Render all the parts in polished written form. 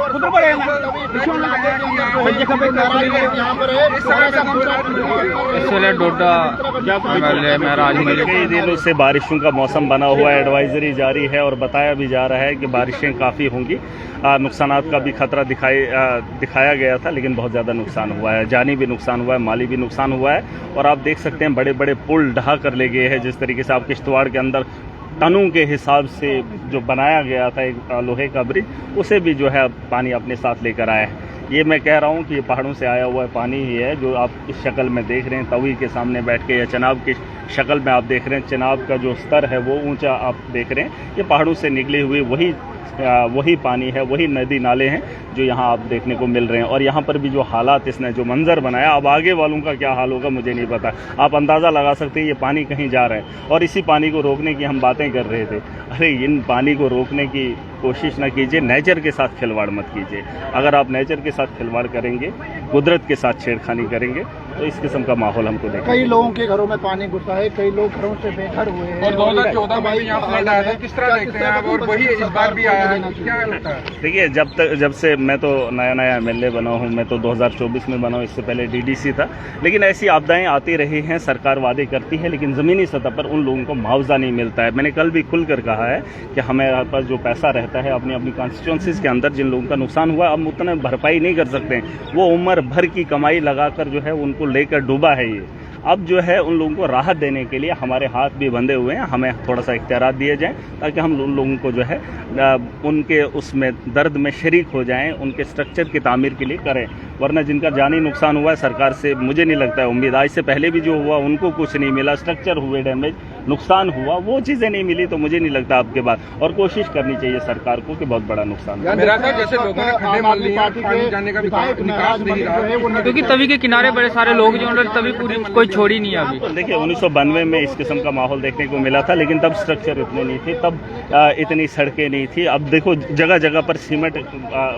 डोडा महराज मलिक कई दिनों से बारिशों का मौसम बना हुआ है, एडवाइजरी जारी है और बताया भी जा रहा है कि बारिशें काफ़ी होंगी। नुकसानात का भी खतरा दिखाया गया था, लेकिन बहुत ज़्यादा नुकसान हुआ है, जानी भी नुकसान हुआ है, माली भी नुकसान हुआ है। और आप देख सकते हैं बड़े बड़े पुल ढहा कर ले गए हैं। जिस तरीके से आप किश्तवाड़ के अंदर टनों के हिसाब से जो बनाया गया था एक लोहे का ब्रिज, उसे भी जो है पानी अपने साथ लेकर आया है। ये मैं कह रहा हूँ कि ये पहाड़ों से आया हुआ पानी ही है जो आप इस शक्ल में देख रहे हैं। तवी के सामने बैठ के या चनाब की शक्ल में आप देख रहे हैं, चनाब का जो स्तर है वो ऊंचा आप देख रहे हैं। ये पहाड़ों से निकले हुए वही पानी है, वही नदी नाले हैं जो यहाँ आप देखने को मिल रहे हैं। और यहाँ पर भी जो हालात, इसने जो मंजर बनाया, अब आगे वालों का क्या हाल होगा मुझे नहीं पता। आप अंदाज़ा लगा सकते हैं ये पानी कहीं जा रहा है और इसी पानी को रोकने की हम बातें कर रहे थे। अरे इन पानी को रोकने की कोशिश ना कीजिए, नेचर के साथ खिलवाड़ मत कीजिए। अगर आप नेचर के साथ खिलवाड़ करेंगे, कुदरत के साथ छेड़खानी करेंगे, तो इस किस्म का माहौल हमको देखें। कई लोगों के घरों में पानी घुसा है, कई लोग घरों से बेघर हुए हैं। और 2014 में भी यहाँ फ्लड आया था, किस तरह देखते हैं आप? और वही इस बार भी आया है, क्या लगता है? देखिए, जब से मैं तो नया एमएलए बना हूँ, मैं तो 2024 में बना हूँ, इससे पहले डीडीसी था। लेकिन ऐसी आपदाएं आती रही हैं, सरकार वादे करती है लेकिन ज़मीनी सतह पर उन लोगों को मुआवजा नहीं मिलता है। मैंने कल भी खुलकर कहा है कि हमारे पास जो पैसा रहता है अपनी कॉन्स्टिट्यूंसीज के अंदर, जिन लोगों का नुकसान हुआ हम उतना भरपाई नहीं कर सकते। वो उम्र भर की कमाई लगाकर जो है उनको लेकर डूबा है ये। अब जो है उन लोगों को राहत देने के लिए हमारे हाथ भी बंधे हुए हैं, हमें थोड़ा सा इख्तियारात दिए जाएं ताकि हम उन लोगों को जो है उनके उसमें दर्द में शरीक हो जाएं, उनके स्ट्रक्चर की तामीर के लिए करें। वरना जिनका जानी नुकसान हुआ है, सरकार से मुझे नहीं लगता है उम्मीद। आज से पहले भी जो हुआ उनको कुछ नहीं मिला, स्ट्रक्चर हुए डैमेज, नुकसान हुआ, वो चीज़ें नहीं मिली, तो मुझे नहीं लगता आपके बाद। और कोशिश करनी चाहिए सरकार को कि बहुत बड़ा नुकसान मेरा था जैसे लोगों ने खड्डे मार लिए, पानी जाने का निकास नहीं रहा, क्योंकि तवी के किनारे बड़े सारे लोग जो तभी पूरी कोई छोड़ी नहीं है। अभी देखिए 1992 में इस किस्म का माहौल देखने को मिला था, लेकिन तब स्ट्रक्चर इतने नहीं थे, तब इतनी सड़कें नहीं थी। अब देखो जगह जगह पर सीमेंट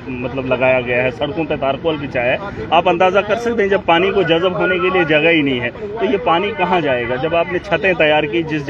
मतलब लगाया गया है, सड़कों पे तारकोल बिछाया है। आप अंदाज़ा कर सकते हैं जब पानी को जज़ब होने के लिए जगह ही नहीं है तो ये पानी कहाँ जाएगा। जब आपने छतें तैयार की, जिस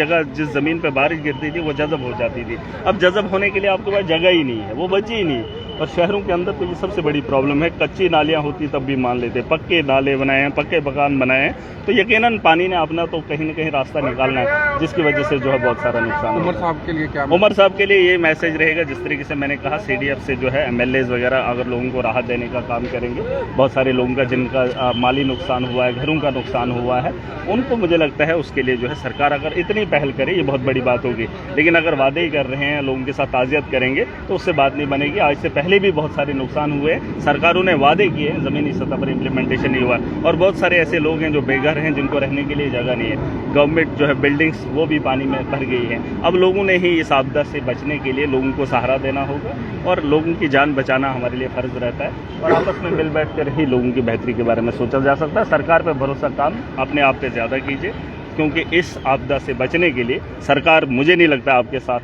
ज़मीन पे बारिश गिरती थी वो जज़ब हो जाती थी। अब जज़ब होने के लिए आपके पास जगह ही नहीं है, वो बची ही नहीं। और शहरों के अंदर तो ये सबसे बड़ी प्रॉब्लम है। कच्ची नालियाँ होती तब भी मान लेते, पक्के नाले बनाए हैं, पक्के मकान बनाए हैं, तो यकीनन पानी ने अपना तो कहीं न कहीं रास्ता निकालना है, जिसकी वजह से जो है बहुत सारा नुकसान है। उमर साहब के लिए क्या? उमर साहब के लिए ये मैसेज रहेगा, जिस तरीके से मैंने कहा CDF से जो है MLAs वगैरह अगर लोगों को राहत देने का काम करेंगे, बहुत सारे लोगों का जिनका माली नुकसान हुआ है, घरों का नुकसान हुआ है, उनको मुझे लगता है उसके लिए जो है सरकार अगर इतनी पहल करे ये बहुत बड़ी बात होगी। लेकिन अगर वादे ही कर रहे हैं, लोगों के साथ ताज़ियत करेंगे तो उससे बात नहीं बनेगी। आज से पहले भी बहुत सारे नुकसान हुए, सरकारों ने वादे किए, ज़मीनी सतह पर इम्प्लीमेंटेशन नहीं हुआ। और बहुत सारे ऐसे लोग हैं जो बेघर हैं, जिनको रहने के लिए जगह नहीं है। गवर्नमेंट जो है बिल्डिंग्स वो भी पानी में भर गई हैं। अब लोगों ने ही इस आपदा से बचने के लिए लोगों को सहारा देना होगा और लोगों की जान बचाना हमारे लिए फ़र्ज़ रहता है। और आपस में मिल बैठ कर ही लोगों की बेहतरी के बारे में सोचा जा सकता है। सरकार पर भरोसा काम अपने आप पे ज़्यादा कीजिए, क्योंकि इस आपदा से बचने के लिए सरकार मुझे नहीं लगता आपके साथ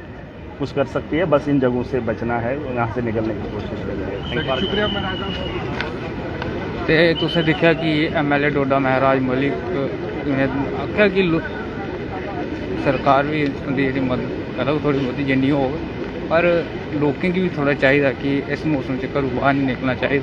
कुछ कर सकती है। बस इन जगहों से बचना है, यहाँ से निकलने की कोशिश करेंगे। शुक्रिया। तो तुसें दिक्खेआ कि MLA डोडा महराज मलिक ने आख्या कि सरकार भी उंदी मदद करो थोड़ी बहुती जिन्नी हो, पर लोकें गी भी थोड़ा चाहिए कि इस मौसम च घरों बाहर नहीं निकलना चाहिए।